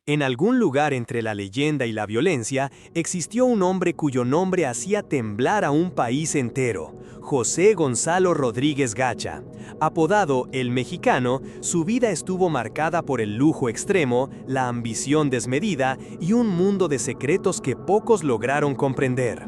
En algún lugar entre la leyenda y la violencia, existió un hombre cuyo nombre hacía temblar a un país entero, José Gonzalo Rodríguez Gacha. Apodado El Mexicano, su vida estuvo marcada por el lujo extremo, la ambición desmedida y un mundo de secretos que pocos lograron comprender.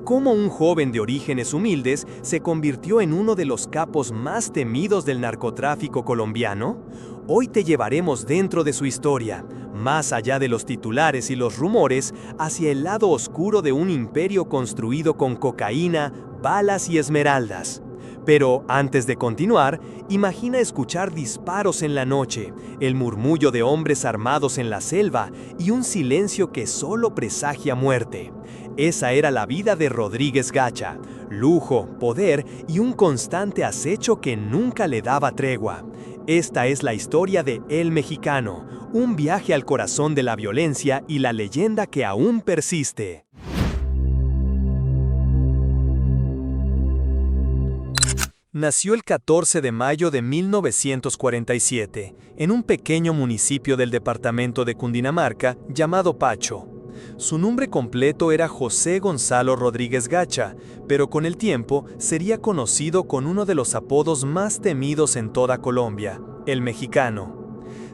Cómo un joven de orígenes humildes se convirtió en uno de los capos más temidos del narcotráfico colombiano. Hoy te llevaremos dentro de su historia, más allá de los titulares y los rumores, hacia el lado oscuro de un imperio construido con cocaína, balas y esmeraldas. Pero antes de continuar, imagina escuchar disparos en la noche, el murmullo de hombres armados en la selva y un silencio que solo presagia muerte. Esa era la vida de Rodríguez Gacha, lujo, poder y un constante acecho que nunca le daba tregua. Esta es la historia de El Mexicano, un viaje al corazón de la violencia y la leyenda que aún persiste. Nació el 14 de mayo de 1947, en un pequeño municipio del departamento de Cundinamarca llamado Pacho. Su nombre completo era José Gonzalo Rodríguez Gacha, pero con el tiempo sería conocido con uno de los apodos más temidos en toda Colombia, El Mexicano.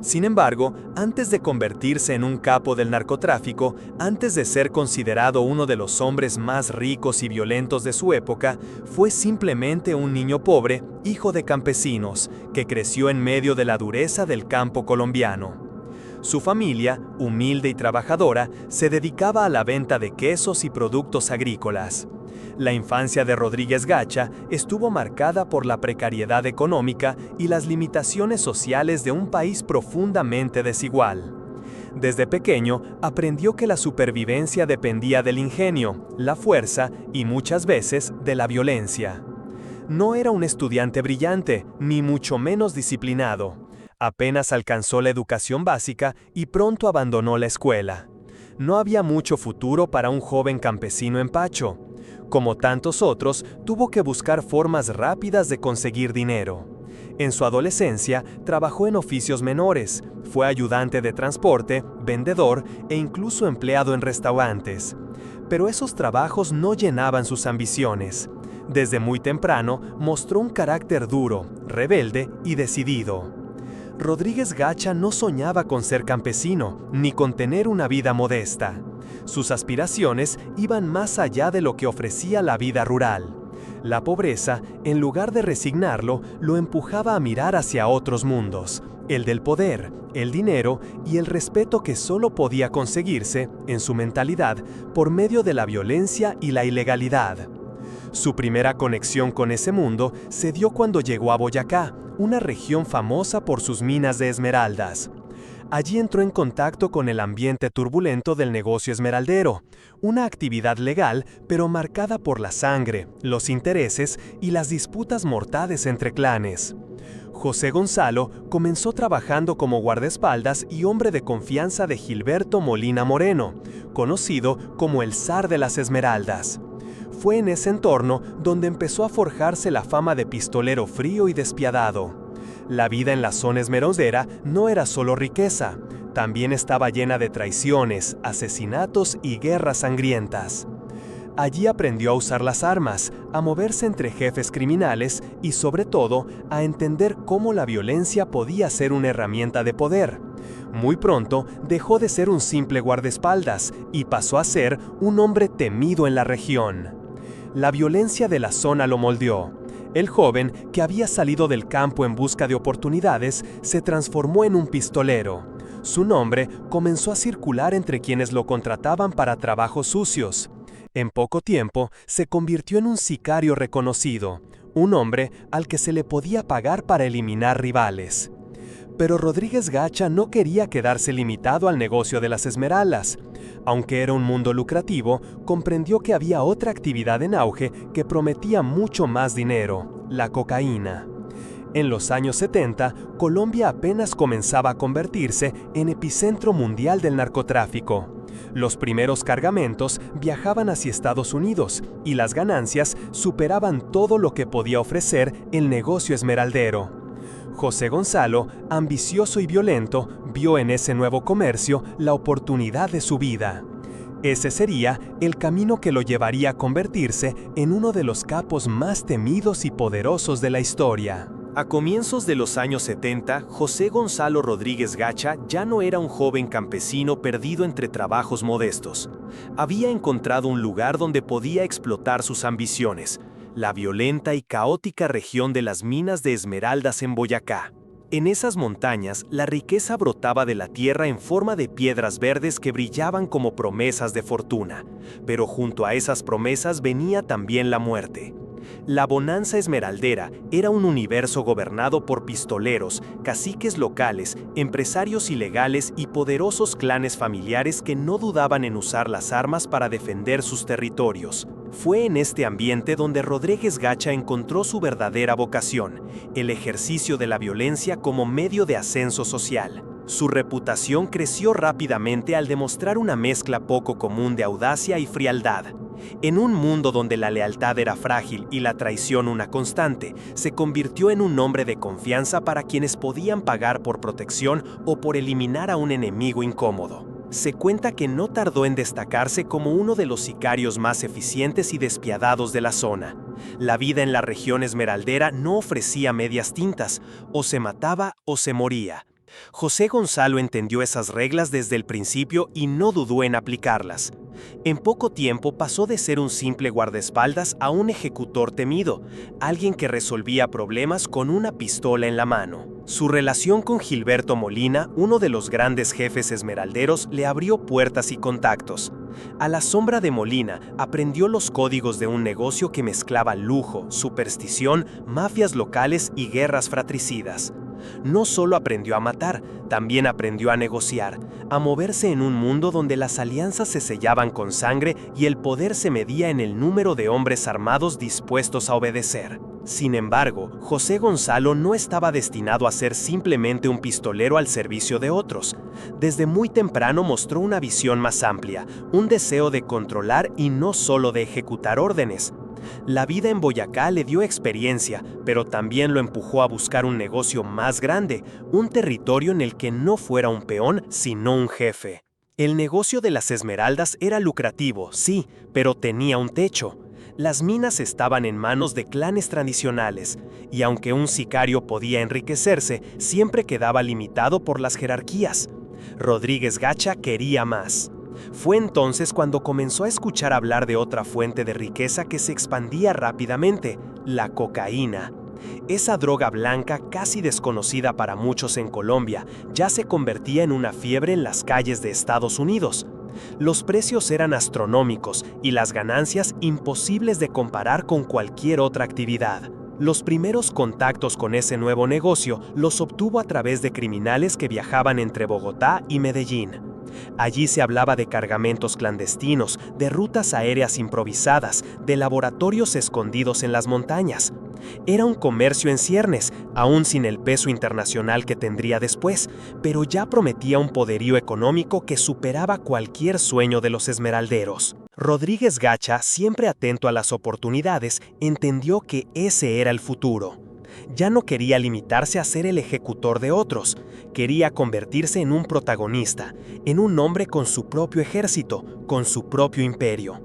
Sin embargo, antes de convertirse en un capo del narcotráfico, antes de ser considerado uno de los hombres más ricos y violentos de su época, fue simplemente un niño pobre, hijo de campesinos, que creció en medio de la dureza del campo colombiano. Su familia, humilde y trabajadora, se dedicaba a la venta de quesos y productos agrícolas. La infancia de Rodríguez Gacha estuvo marcada por la precariedad económica y las limitaciones sociales de un país profundamente desigual. Desde pequeño aprendió que la supervivencia dependía del ingenio, la fuerza y muchas veces de la violencia. No era un estudiante brillante, ni mucho menos disciplinado. Apenas alcanzó la educación básica y pronto abandonó la escuela. No había mucho futuro para un joven campesino en Pacho. Como tantos otros, tuvo que buscar formas rápidas de conseguir dinero. En su adolescencia, trabajó en oficios menores, fue ayudante de transporte, vendedor e incluso empleado en restaurantes. Pero esos trabajos no llenaban sus ambiciones. Desde muy temprano, mostró un carácter duro, rebelde y decidido. Rodríguez Gacha no soñaba con ser campesino, ni con tener una vida modesta. Sus aspiraciones iban más allá de lo que ofrecía la vida rural. La pobreza, en lugar de resignarlo, lo empujaba a mirar hacia otros mundos, el del poder, el dinero y el respeto que solo podía conseguirse, en su mentalidad, por medio de la violencia y la ilegalidad. Su primera conexión con ese mundo se dio cuando llegó a Boyacá, una región famosa por sus minas de esmeraldas. Allí entró en contacto con el ambiente turbulento del negocio esmeraldero, una actividad legal pero marcada por la sangre, los intereses y las disputas mortales entre clanes. José Gonzalo comenzó trabajando como guardaespaldas y hombre de confianza de Gilberto Molina Moreno, conocido como el zar de las esmeraldas. Fue en ese entorno donde empezó a forjarse la fama de pistolero frío y despiadado. La vida en la zona esmeraldera no era solo riqueza, también estaba llena de traiciones, asesinatos y guerras sangrientas. Allí aprendió a usar las armas, a moverse entre jefes criminales y sobre todo a entender cómo la violencia podía ser una herramienta de poder. Muy pronto dejó de ser un simple guardaespaldas y pasó a ser un hombre temido en la región. La violencia de la zona lo moldeó. El joven, que había salido del campo en busca de oportunidades, se transformó en un pistolero. Su nombre comenzó a circular entre quienes lo contrataban para trabajos sucios. En poco tiempo, se convirtió en un sicario reconocido, un hombre al que se le podía pagar para eliminar rivales. Pero Rodríguez Gacha no quería quedarse limitado al negocio de las esmeraldas. Aunque era un mundo lucrativo, comprendió que había otra actividad en auge que prometía mucho más dinero: la cocaína. En los años 70, Colombia apenas comenzaba a convertirse en epicentro mundial del narcotráfico. Los primeros cargamentos viajaban hacia Estados Unidos y las ganancias superaban todo lo que podía ofrecer el negocio esmeraldero. José Gonzalo, ambicioso y violento, vio en ese nuevo comercio la oportunidad de su vida. Ese sería el camino que lo llevaría a convertirse en uno de los capos más temidos y poderosos de la historia. A comienzos de los años 70, José Gonzalo Rodríguez Gacha ya no era un joven campesino perdido entre trabajos modestos. Había encontrado un lugar donde podía explotar sus ambiciones, la violenta y caótica región de las minas de esmeraldas en Boyacá. En esas montañas, la riqueza brotaba de la tierra en forma de piedras verdes que brillaban como promesas de fortuna, pero junto a esas promesas venía también la muerte. La bonanza esmeraldera era un universo gobernado por pistoleros, caciques locales, empresarios ilegales y poderosos clanes familiares que no dudaban en usar las armas para defender sus territorios. Fue en este ambiente donde Rodríguez Gacha encontró su verdadera vocación, el ejercicio de la violencia como medio de ascenso social. Su reputación creció rápidamente al demostrar una mezcla poco común de audacia y frialdad. En un mundo donde la lealtad era frágil y la traición una constante, se convirtió en un hombre de confianza para quienes podían pagar por protección o por eliminar a un enemigo incómodo. Se cuenta que no tardó en destacarse como uno de los sicarios más eficientes y despiadados de la zona. La vida en la región esmeraldera no ofrecía medias tintas, o se mataba o se moría. José Gonzalo entendió esas reglas desde el principio y no dudó en aplicarlas. En poco tiempo pasó de ser un simple guardaespaldas a un ejecutor temido, alguien que resolvía problemas con una pistola en la mano. Su relación con Gilberto Molina, uno de los grandes jefes esmeralderos, le abrió puertas y contactos. A la sombra de Molina, aprendió los códigos de un negocio que mezclaba lujo, superstición, mafias locales y guerras fratricidas. No solo aprendió a matar, también aprendió a negociar, a moverse en un mundo donde las alianzas se sellaban con sangre y el poder se medía en el número de hombres armados dispuestos a obedecer. Sin embargo, José Gonzalo no estaba destinado a ser simplemente un pistolero al servicio de otros. Desde muy temprano mostró una visión más amplia, un deseo de controlar y no solo de ejecutar órdenes. La vida en Boyacá le dio experiencia, pero también lo empujó a buscar un negocio más grande, un territorio en el que no fuera un peón, sino un jefe. El negocio de las esmeraldas era lucrativo, sí, pero tenía un techo. Las minas estaban en manos de clanes tradicionales, y aunque un sicario podía enriquecerse, siempre quedaba limitado por las jerarquías. Rodríguez Gacha quería más. Fue entonces cuando comenzó a escuchar hablar de otra fuente de riqueza que se expandía rápidamente, la cocaína. Esa droga blanca, casi desconocida para muchos en Colombia, ya se convertía en una fiebre en las calles de Estados Unidos. Los precios eran astronómicos y las ganancias imposibles de comparar con cualquier otra actividad. Los primeros contactos con ese nuevo negocio los obtuvo a través de criminales que viajaban entre Bogotá y Medellín. Allí se hablaba de cargamentos clandestinos, de rutas aéreas improvisadas, de laboratorios escondidos en las montañas. Era un comercio en ciernes, aún sin el peso internacional que tendría después, pero ya prometía un poderío económico que superaba cualquier sueño de los esmeralderos. Rodríguez Gacha, siempre atento a las oportunidades, entendió que ese era el futuro. Ya no quería limitarse a ser el ejecutor de otros, quería convertirse en un protagonista, en un hombre con su propio ejército, con su propio imperio.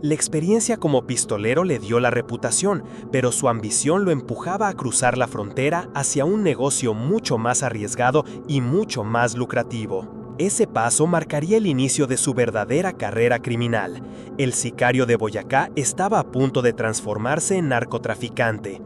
La experiencia como pistolero le dio la reputación, pero su ambición lo empujaba a cruzar la frontera hacia un negocio mucho más arriesgado y mucho más lucrativo. Ese paso marcaría el inicio de su verdadera carrera criminal. El sicario de Boyacá estaba a punto de transformarse en narcotraficante.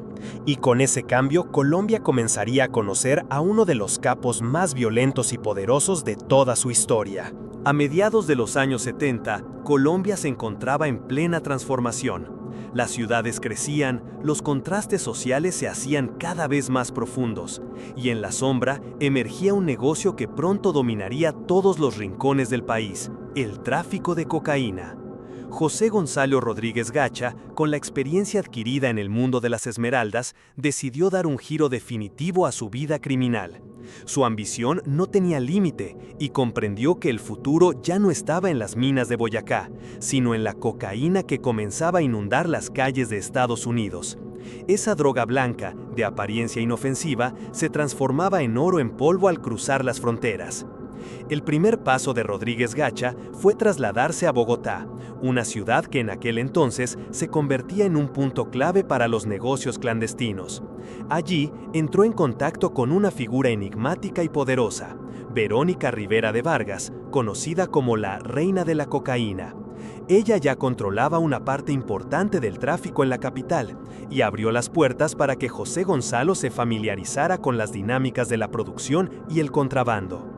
Y con ese cambio, Colombia comenzaría a conocer a uno de los capos más violentos y poderosos de toda su historia. A mediados de los años 70, Colombia se encontraba en plena transformación. Las ciudades crecían, los contrastes sociales se hacían cada vez más profundos, y en la sombra emergía un negocio que pronto dominaría todos los rincones del país: el tráfico de cocaína. José Gonzalo Rodríguez Gacha, con la experiencia adquirida en el mundo de las esmeraldas, decidió dar un giro definitivo a su vida criminal. Su ambición no tenía límite y comprendió que el futuro ya no estaba en las minas de Boyacá, sino en la cocaína que comenzaba a inundar las calles de Estados Unidos. Esa droga blanca, de apariencia inofensiva, se transformaba en oro en polvo al cruzar las fronteras. El primer paso de Rodríguez Gacha fue trasladarse a Bogotá, una ciudad que en aquel entonces se convertía en un punto clave para los negocios clandestinos. Allí entró en contacto con una figura enigmática y poderosa, Verónica Rivera de Vargas, conocida como la Reina de la Cocaína. Ella ya controlaba una parte importante del tráfico en la capital y abrió las puertas para que José Gonzalo se familiarizara con las dinámicas de la producción y el contrabando.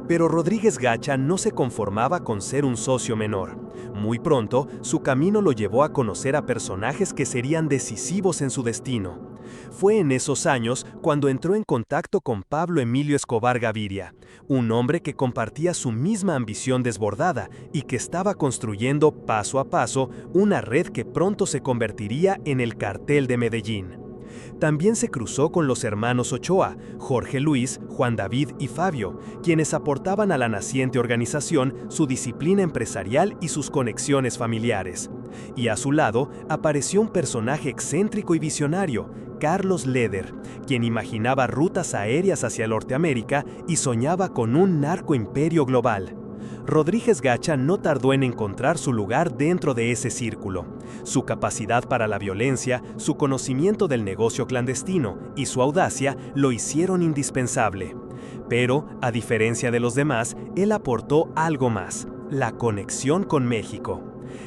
Pero Rodríguez Gacha no se conformaba con ser un socio menor. Muy pronto, su camino lo llevó a conocer a personajes que serían decisivos en su destino. Fue en esos años cuando entró en contacto con Pablo Emilio Escobar Gaviria, un hombre que compartía su misma ambición desbordada y que estaba construyendo paso a paso una red que pronto se convertiría en el Cartel de Medellín. También se cruzó con los hermanos Ochoa, Jorge Luis, Juan David y Fabio, quienes aportaban a la naciente organización su disciplina empresarial y sus conexiones familiares. Y a su lado apareció un personaje excéntrico y visionario, Carlos Leder, quien imaginaba rutas aéreas hacia Norteamérica y soñaba con un narcoimperio global. Rodríguez Gacha no tardó en encontrar su lugar dentro de ese círculo. Su capacidad para la violencia, su conocimiento del negocio clandestino y su audacia lo hicieron indispensable. Pero, a diferencia de los demás, él aportó algo más: la conexión con México.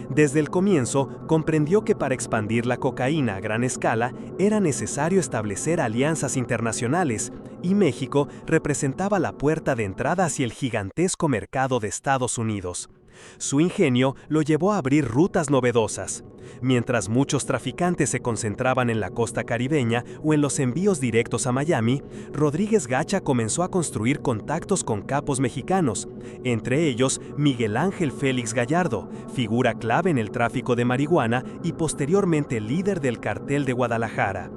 Desde el comienzo, comprendió que para expandir la cocaína a gran escala era necesario establecer alianzas internacionales, y México representaba la puerta de entrada hacia el gigantesco mercado de Estados Unidos. Su ingenio lo llevó a abrir rutas novedosas. Mientras muchos traficantes se concentraban en la costa caribeña o en los envíos directos a Miami, Rodríguez Gacha comenzó a construir contactos con capos mexicanos, entre ellos Miguel Ángel Félix Gallardo, figura clave en el tráfico de marihuana y posteriormente líder del Cartel de Guadalajara.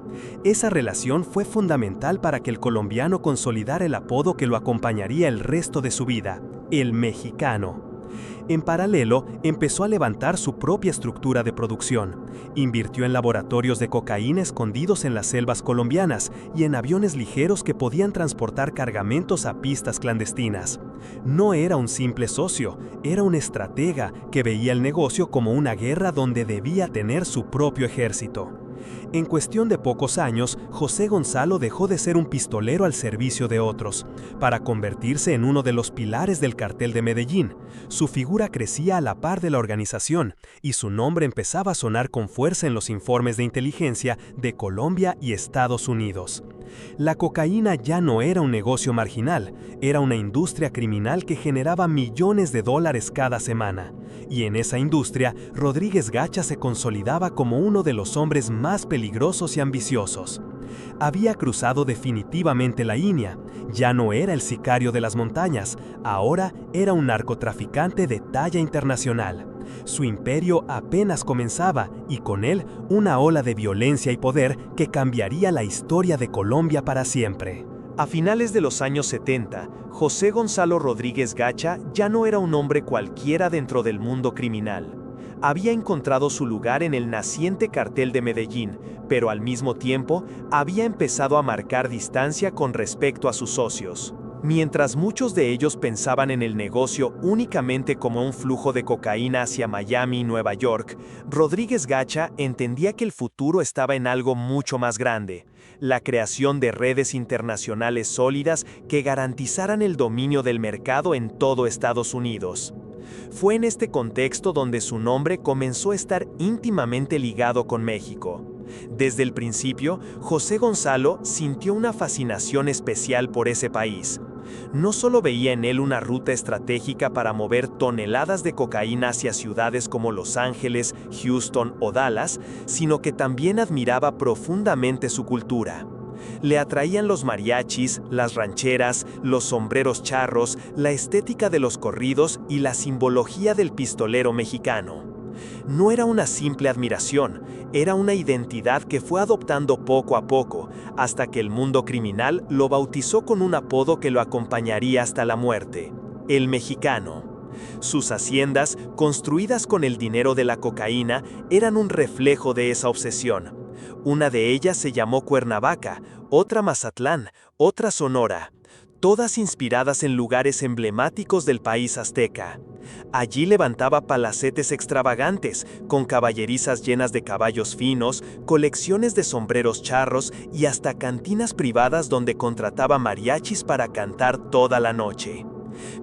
Esa relación fue fundamental para que el colombiano consolidara el apodo que lo acompañaría el resto de su vida: el Mexicano. En paralelo, empezó a levantar su propia estructura de producción. Invirtió en laboratorios de cocaína escondidos en las selvas colombianas y en aviones ligeros que podían transportar cargamentos a pistas clandestinas. No era un simple socio, era un estratega que veía el negocio como una guerra donde debía tener su propio ejército. En cuestión de pocos años, José Gonzalo dejó de ser un pistolero al servicio de otros, para convertirse en uno de los pilares del Cartel de Medellín. Su figura crecía a la par de la organización, y su nombre empezaba a sonar con fuerza en los informes de inteligencia de Colombia y Estados Unidos. La cocaína ya no era un negocio marginal, era una industria criminal que generaba millones de dólares cada semana. Y en esa industria, Rodríguez Gacha se consolidaba como uno de los hombres más peligrosos y ambiciosos. Había cruzado definitivamente la línea, ya no era el sicario de las montañas, ahora era un narcotraficante de talla internacional. Su imperio apenas comenzaba y con él una ola de violencia y poder que cambiaría la historia de Colombia para siempre. A finales de los años 70, José Gonzalo Rodríguez Gacha ya no era un hombre cualquiera dentro del mundo criminal. Había encontrado su lugar en el naciente Cartel de Medellín, pero al mismo tiempo había empezado a marcar distancia con respecto a sus socios. Mientras muchos de ellos pensaban en el negocio únicamente como un flujo de cocaína hacia Miami y Nueva York, Rodríguez Gacha entendía que el futuro estaba en algo mucho más grande: la creación de redes internacionales sólidas que garantizaran el dominio del mercado en todo Estados Unidos. Fue en este contexto donde su nombre comenzó a estar íntimamente ligado con México. Desde el principio, José Gonzalo sintió una fascinación especial por ese país. No solo veía en él una ruta estratégica para mover toneladas de cocaína hacia ciudades como Los Ángeles, Houston o Dallas, sino que también admiraba profundamente su cultura. Le atraían los mariachis, las rancheras, los sombreros charros, la estética de los corridos y la simbología del pistolero mexicano. No era una simple admiración, era una identidad que fue adoptando poco a poco, hasta que el mundo criminal lo bautizó con un apodo que lo acompañaría hasta la muerte: el Mexicano. Sus haciendas, construidas con el dinero de la cocaína, eran un reflejo de esa obsesión. Una de ellas se llamó Cuernavaca, otra Mazatlán, otra Sonora, todas inspiradas en lugares emblemáticos del país azteca. Allí levantaba palacetes extravagantes, con caballerizas llenas de caballos finos, colecciones de sombreros charros y hasta cantinas privadas donde contrataba mariachis para cantar toda la noche.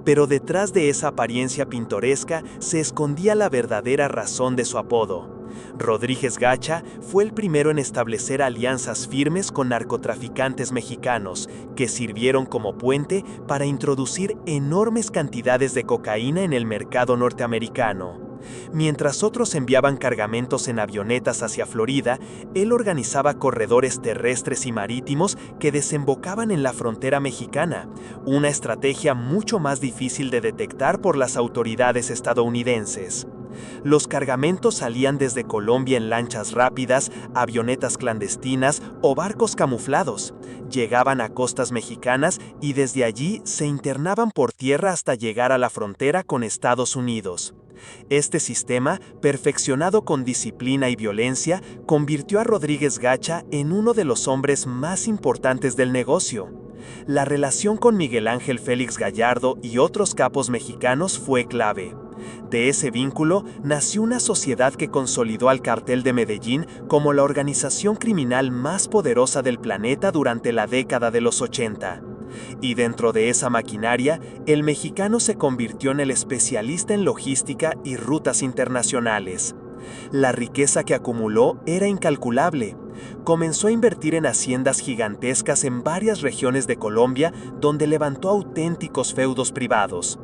Pero detrás de esa apariencia pintoresca se escondía la verdadera razón de su apodo. Rodríguez Gacha fue el primero en establecer alianzas firmes con narcotraficantes mexicanos, que sirvieron como puente para introducir enormes cantidades de cocaína en el mercado norteamericano. Mientras otros enviaban cargamentos en avionetas hacia Florida, él organizaba corredores terrestres y marítimos que desembocaban en la frontera mexicana, una estrategia mucho más difícil de detectar por las autoridades estadounidenses. Los cargamentos salían desde Colombia en lanchas rápidas, avionetas clandestinas o barcos camuflados. Llegaban a costas mexicanas y desde allí se internaban por tierra hasta llegar a la frontera con Estados Unidos. Este sistema, perfeccionado con disciplina y violencia, convirtió a Rodríguez Gacha en uno de los hombres más importantes del negocio. La relación con Miguel Ángel Félix Gallardo y otros capos mexicanos fue clave. De ese vínculo nació una sociedad que consolidó al Cartel de Medellín como la organización criminal más poderosa del planeta durante la década de los 80. Y dentro de esa maquinaria, el mexicano se convirtió en el especialista en logística y rutas internacionales. La riqueza que acumuló era incalculable. Comenzó a invertir en haciendas gigantescas en varias regiones de Colombia, donde levantó auténticos feudos privados.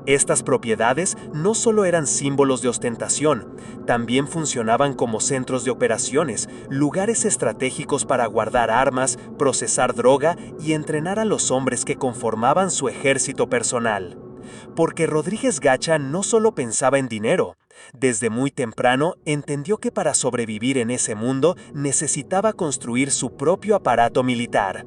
Estas propiedades no solo eran símbolos de ostentación, también funcionaban como centros de operaciones, lugares estratégicos para guardar armas, procesar droga y entrenar a los hombres que conformaban su ejército personal. Porque Rodríguez Gacha no solo pensaba en dinero. Desde muy temprano entendió que para sobrevivir en ese mundo necesitaba construir su propio aparato militar.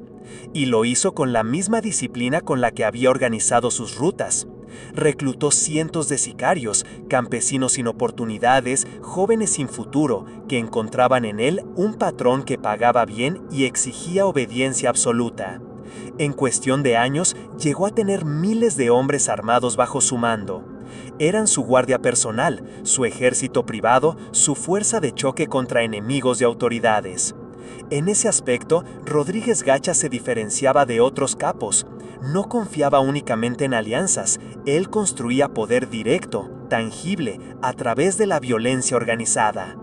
Y lo hizo con la misma disciplina con la que había organizado sus rutas. Reclutó cientos de sicarios, campesinos sin oportunidades, jóvenes sin futuro, que encontraban en él un patrón que pagaba bien y exigía obediencia absoluta. En cuestión de años, llegó a tener miles de hombres armados bajo su mando. Eran su guardia personal, su ejército privado, su fuerza de choque contra enemigos y autoridades. En ese aspecto, Rodríguez Gacha se diferenciaba de otros capos. No confiaba únicamente en alianzas, él construía poder directo, tangible, a través de la violencia organizada.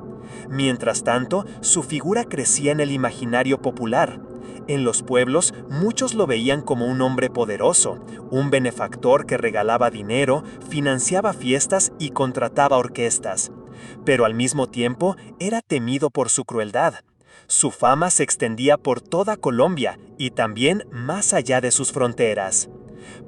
Mientras tanto, su figura crecía en el imaginario popular. En los pueblos, muchos lo veían como un hombre poderoso, un benefactor que regalaba dinero, financiaba fiestas y contrataba orquestas. Pero al mismo tiempo, era temido por su crueldad. Su fama se extendía por toda Colombia y también más allá de sus fronteras.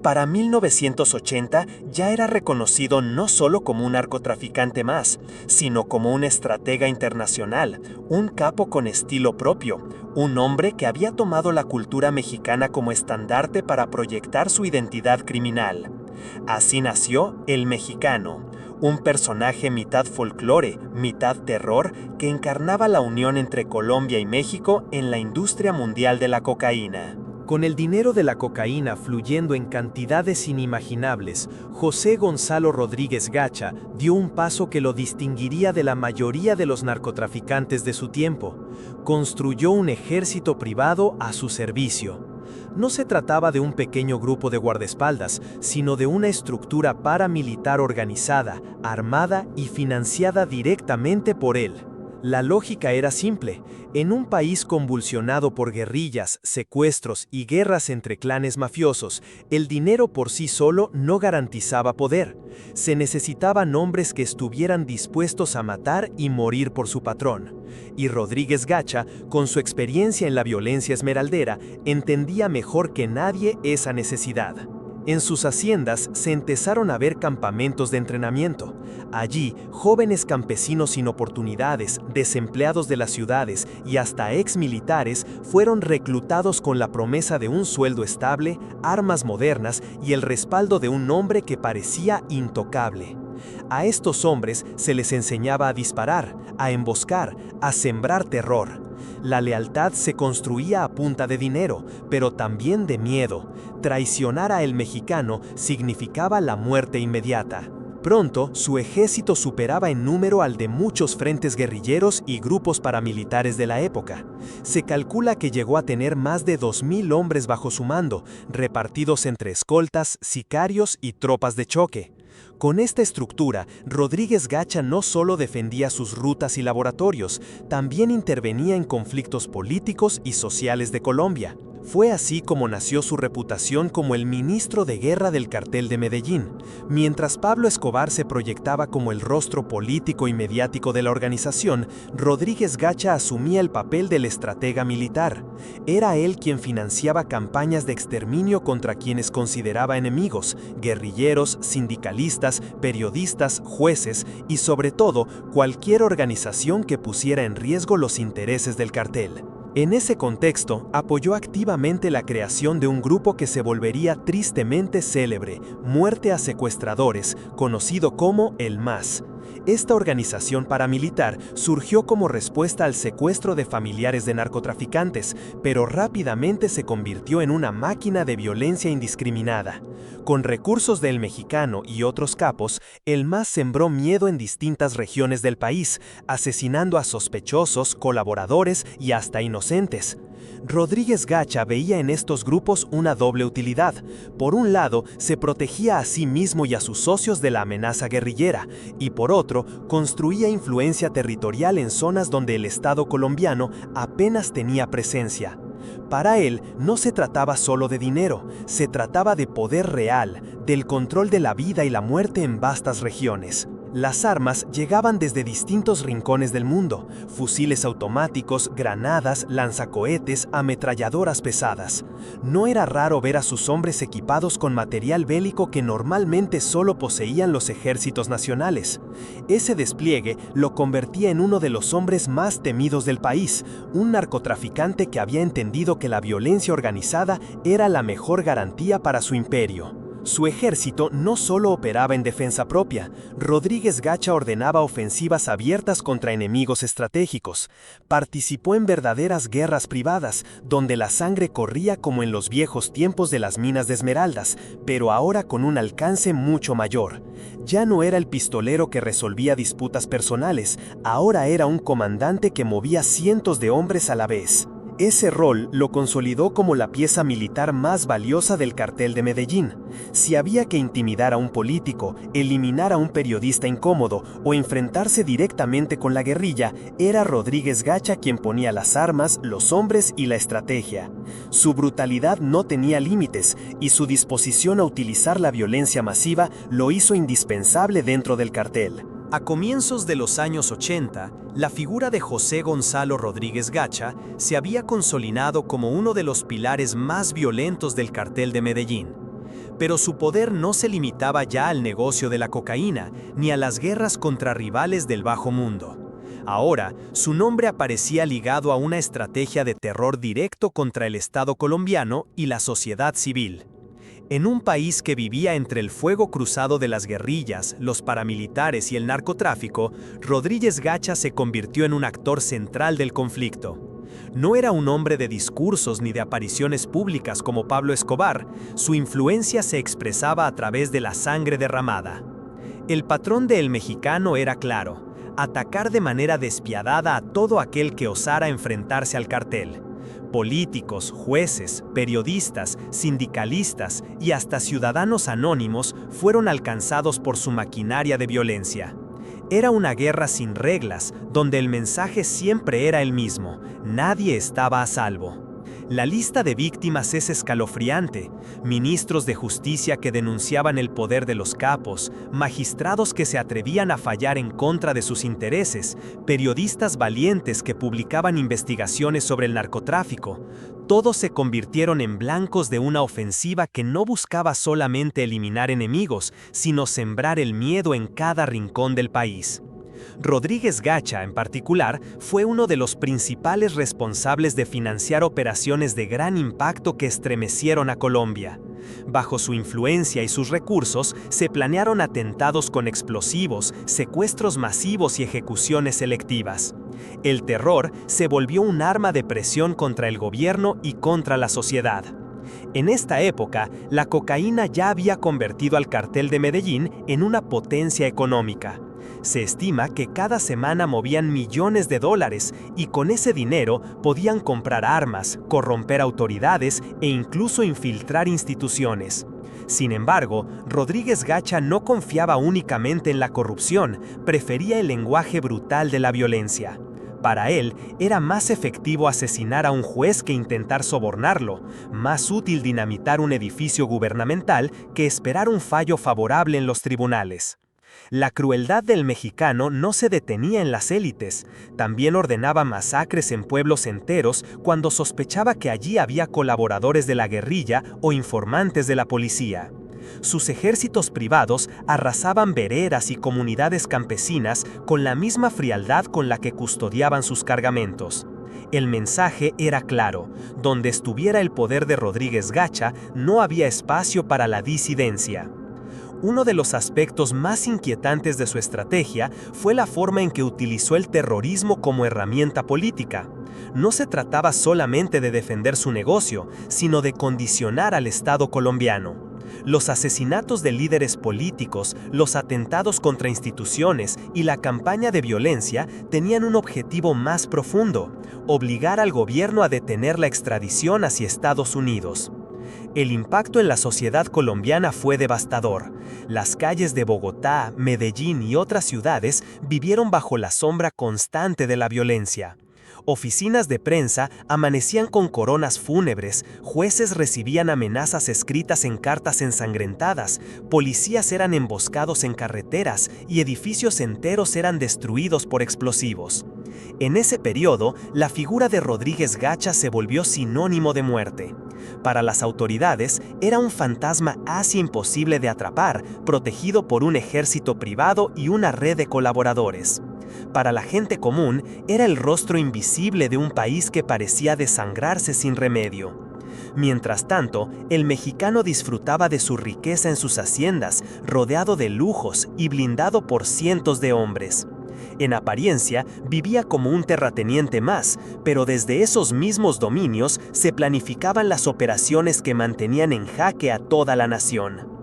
Para 1980 ya era reconocido no solo como un narcotraficante más, sino como un estratega internacional, un capo con estilo propio, un hombre que había tomado la cultura mexicana como estandarte para proyectar su identidad criminal. Así nació El Mexicano, un personaje mitad folclore, mitad terror, que encarnaba la unión entre Colombia y México en la industria mundial de la cocaína. Con el dinero de la cocaína fluyendo en cantidades inimaginables, José Gonzalo Rodríguez Gacha dio un paso que lo distinguiría de la mayoría de los narcotraficantes de su tiempo. Construyó un ejército privado a su servicio. No se trataba de un pequeño grupo de guardaespaldas, sino de una estructura paramilitar organizada, armada y financiada directamente por él. La lógica era simple. En un país convulsionado por guerrillas, secuestros y guerras entre clanes mafiosos, el dinero por sí solo no garantizaba poder. Se necesitaban hombres que estuvieran dispuestos a matar y morir por su patrón. Y Rodríguez Gacha, con su experiencia en la violencia esmeraldera, entendía mejor que nadie esa necesidad. En sus haciendas se empezaron a ver campamentos de entrenamiento. Allí, jóvenes campesinos sin oportunidades, desempleados de las ciudades y hasta exmilitares fueron reclutados con la promesa de un sueldo estable, armas modernas y el respaldo de un hombre que parecía intocable. A estos hombres se les enseñaba a disparar, a emboscar, a sembrar terror. La lealtad se construía a punta de dinero, pero también de miedo. Traicionar a el mexicano significaba la muerte inmediata. Pronto, su ejército superaba en número al de muchos frentes guerrilleros y grupos paramilitares de la época. Se calcula que llegó a tener más de 2.000 hombres bajo su mando, repartidos entre escoltas, sicarios y tropas de choque. Con esta estructura, Rodríguez Gacha no solo defendía sus rutas y laboratorios, también intervenía en conflictos políticos y sociales de Colombia. Fue así como nació su reputación como el ministro de guerra del cartel de Medellín, mientras Pablo Escobar se proyectaba como el rostro político y mediático de la organización. Rodríguez Gacha asumía el papel del estratega militar. Era él quien financiaba campañas de exterminio contra quienes consideraba enemigos, guerrilleros, sindicalistas, periodistas, jueces y sobre todo cualquier organización que pusiera en riesgo los intereses del cartel. En ese contexto, apoyó activamente la creación de un grupo que se volvería tristemente célebre, Muerte a Secuestradores, conocido como el MAS. Esta organización paramilitar surgió como respuesta al secuestro de familiares de narcotraficantes, pero rápidamente se convirtió en una máquina de violencia indiscriminada. Con recursos del mexicano y otros capos, el MAS sembró miedo en distintas regiones del país, asesinando a sospechosos, colaboradores y hasta inocentes. Rodríguez Gacha veía en estos grupos una doble utilidad. Por un lado, se protegía a sí mismo y a sus socios de la amenaza guerrillera, y por otro, construía influencia territorial en zonas donde el Estado colombiano apenas tenía presencia. Para él, no se trataba solo de dinero, se trataba de poder real, del control de la vida y la muerte en vastas regiones. Las armas llegaban desde distintos rincones del mundo: fusiles automáticos, granadas, lanzacohetes, ametralladoras pesadas. No era raro ver a sus hombres equipados con material bélico que normalmente solo poseían los ejércitos nacionales. Ese despliegue lo convertía en uno de los hombres más temidos del país, un narcotraficante que había entendido que la violencia organizada era la mejor garantía para su imperio. Su ejército no solo operaba en defensa propia. Rodríguez Gacha ordenaba ofensivas abiertas contra enemigos estratégicos. Participó en verdaderas guerras privadas, donde la sangre corría como en los viejos tiempos de las minas de esmeraldas, pero ahora con un alcance mucho mayor. Ya no era el pistolero que resolvía disputas personales, ahora era un comandante que movía cientos de hombres a la vez. Ese rol lo consolidó como la pieza militar más valiosa del cartel de Medellín. Si había que intimidar a un político, eliminar a un periodista incómodo o enfrentarse directamente con la guerrilla, era Rodríguez Gacha quien ponía las armas, los hombres y la estrategia. Su brutalidad no tenía límites y su disposición a utilizar la violencia masiva lo hizo indispensable dentro del cartel. A comienzos de los años 80, la figura de José Gonzalo Rodríguez Gacha se había consolidado como uno de los pilares más violentos del cartel de Medellín. Pero su poder no se limitaba ya al negocio de la cocaína, ni a las guerras contra rivales del bajo mundo. Ahora, su nombre aparecía ligado a una estrategia de terror directo contra el Estado colombiano y la sociedad civil. En un país que vivía entre el fuego cruzado de las guerrillas, los paramilitares y el narcotráfico, Rodríguez Gacha se convirtió en un actor central del conflicto. No era un hombre de discursos ni de apariciones públicas como Pablo Escobar, su influencia se expresaba a través de la sangre derramada. El patrón de El Mexicano era claro: atacar de manera despiadada a todo aquel que osara enfrentarse al cartel. Políticos, jueces, periodistas, sindicalistas y hasta ciudadanos anónimos fueron alcanzados por su maquinaria de violencia. Era una guerra sin reglas, donde el mensaje siempre era el mismo: nadie estaba a salvo. La lista de víctimas es escalofriante: ministros de justicia que denunciaban el poder de los capos, magistrados que se atrevían a fallar en contra de sus intereses, periodistas valientes que publicaban investigaciones sobre el narcotráfico. Todos se convirtieron en blancos de una ofensiva que no buscaba solamente eliminar enemigos, sino sembrar el miedo en cada rincón del país. Rodríguez Gacha, en particular, fue uno de los principales responsables de financiar operaciones de gran impacto que estremecieron a Colombia. Bajo su influencia y sus recursos, se planearon atentados con explosivos, secuestros masivos y ejecuciones selectivas. El terror se volvió un arma de presión contra el gobierno y contra la sociedad. En esta época, la cocaína ya había convertido al cartel de Medellín en una potencia económica. Se estima que cada semana movían millones de dólares y con ese dinero podían comprar armas, corromper autoridades e incluso infiltrar instituciones. Sin embargo, Rodríguez Gacha no confiaba únicamente en la corrupción, prefería el lenguaje brutal de la violencia. Para él, era más efectivo asesinar a un juez que intentar sobornarlo, más útil dinamitar un edificio gubernamental que esperar un fallo favorable en los tribunales. La crueldad del mexicano no se detenía en las élites, también ordenaba masacres en pueblos enteros cuando sospechaba que allí había colaboradores de la guerrilla o informantes de la policía. Sus ejércitos privados arrasaban veredas y comunidades campesinas con la misma frialdad con la que custodiaban sus cargamentos. El mensaje era claro: donde estuviera el poder de Rodríguez Gacha, no había espacio para la disidencia. Uno de los aspectos más inquietantes de su estrategia fue la forma en que utilizó el terrorismo como herramienta política. No se trataba solamente de defender su negocio, sino de condicionar al Estado colombiano. Los asesinatos de líderes políticos, los atentados contra instituciones y la campaña de violencia tenían un objetivo más profundo: obligar al gobierno a detener la extradición hacia Estados Unidos. El impacto en la sociedad colombiana fue devastador. Las calles de Bogotá, Medellín y otras ciudades vivieron bajo la sombra constante de la violencia. Oficinas de prensa amanecían con coronas fúnebres, jueces recibían amenazas escritas en cartas ensangrentadas, policías eran emboscados en carreteras y edificios enteros eran destruidos por explosivos. En ese periodo, la figura de Rodríguez Gacha se volvió sinónimo de muerte. Para las autoridades, era un fantasma casi imposible de atrapar, protegido por un ejército privado y una red de colaboradores. Para la gente común, era el rostro invisible de un país que parecía desangrarse sin remedio. Mientras tanto, el mexicano disfrutaba de su riqueza en sus haciendas, rodeado de lujos y blindado por cientos de hombres. En apariencia, vivía como un terrateniente más, pero desde esos mismos dominios se planificaban las operaciones que mantenían en jaque a toda la nación.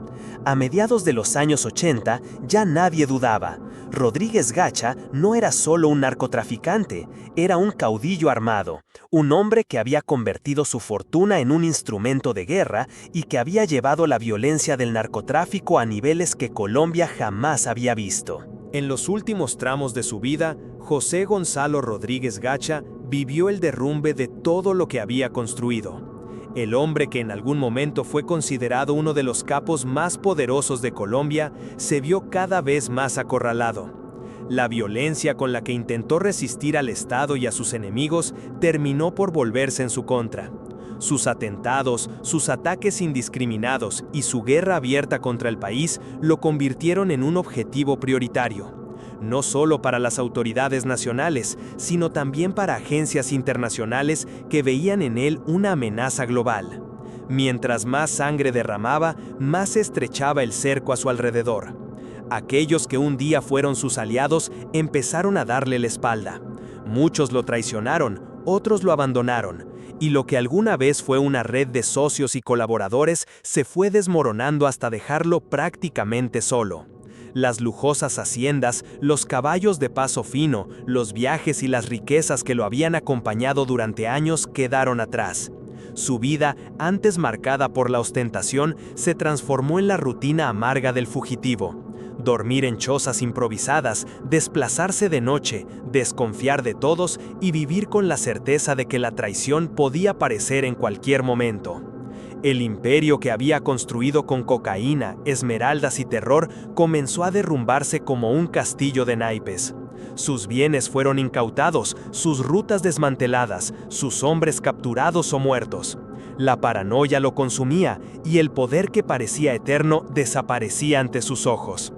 A mediados de los años 80, ya nadie dudaba: Rodríguez Gacha no era solo un narcotraficante, era un caudillo armado, un hombre que había convertido su fortuna en un instrumento de guerra y que había llevado la violencia del narcotráfico a niveles que Colombia jamás había visto. En los últimos tramos de su vida, José Gonzalo Rodríguez Gacha vivió el derrumbe de todo lo que había construido. El hombre que en algún momento fue considerado uno de los capos más poderosos de Colombia se vio cada vez más acorralado. La violencia con la que intentó resistir al Estado y a sus enemigos terminó por volverse en su contra. Sus atentados, sus ataques indiscriminados y su guerra abierta contra el país lo convirtieron en un objetivo prioritario. No solo para las autoridades nacionales, sino también para agencias internacionales que veían en él una amenaza global. Mientras más sangre derramaba, más se estrechaba el cerco a su alrededor. Aquellos que un día fueron sus aliados empezaron a darle la espalda. Muchos lo traicionaron, otros lo abandonaron, y lo que alguna vez fue una red de socios y colaboradores se fue desmoronando hasta dejarlo prácticamente solo. Las lujosas haciendas, los caballos de paso fino, los viajes y las riquezas que lo habían acompañado durante años quedaron atrás. Su vida, antes marcada por la ostentación, se transformó en la rutina amarga del fugitivo. Dormir en chozas improvisadas, desplazarse de noche, desconfiar de todos y vivir con la certeza de que la traición podía aparecer en cualquier momento. El imperio que había construido con cocaína, esmeraldas y terror comenzó a derrumbarse como un castillo de naipes. Sus bienes fueron incautados, sus rutas desmanteladas, sus hombres capturados o muertos. La paranoia lo consumía y el poder que parecía eterno desaparecía ante sus ojos.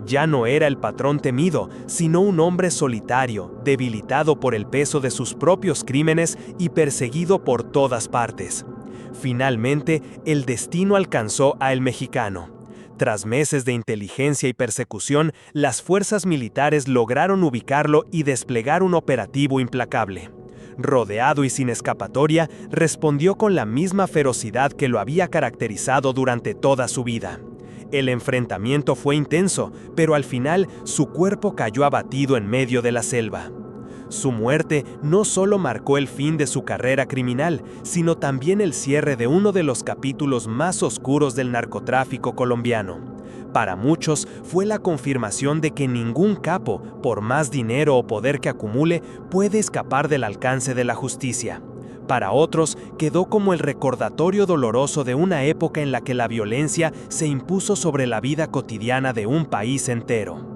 Ya no era el patrón temido, sino un hombre solitario, debilitado por el peso de sus propios crímenes y perseguido por todas partes. Finalmente, el destino alcanzó a El Mexicano. Tras meses de inteligencia y persecución, las fuerzas militares lograron ubicarlo y desplegar un operativo implacable. Rodeado y sin escapatoria, respondió con la misma ferocidad que lo había caracterizado durante toda su vida. El enfrentamiento fue intenso, pero al final su cuerpo cayó abatido en medio de la selva. Su muerte no solo marcó el fin de su carrera criminal, sino también el cierre de uno de los capítulos más oscuros del narcotráfico colombiano. Para muchos fue la confirmación de que ningún capo, por más dinero o poder que acumule, puede escapar del alcance de la justicia. Para otros, quedó como el recordatorio doloroso de una época en la que la violencia se impuso sobre la vida cotidiana de un país entero.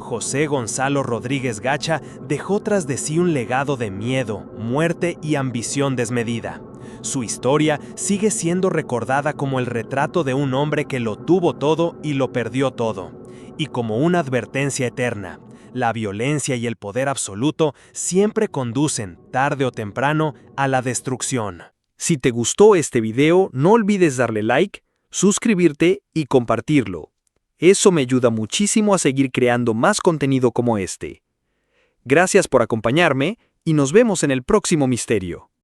José Gonzalo Rodríguez Gacha dejó tras de sí un legado de miedo, muerte y ambición desmedida. Su historia sigue siendo recordada como el retrato de un hombre que lo tuvo todo y lo perdió todo, y como una advertencia eterna. La violencia y el poder absoluto siempre conducen, tarde o temprano, a la destrucción. Si te gustó este video, no olvides darle like, suscribirte y compartirlo. Eso me ayuda muchísimo a seguir creando más contenido como este. Gracias por acompañarme y nos vemos en el próximo misterio.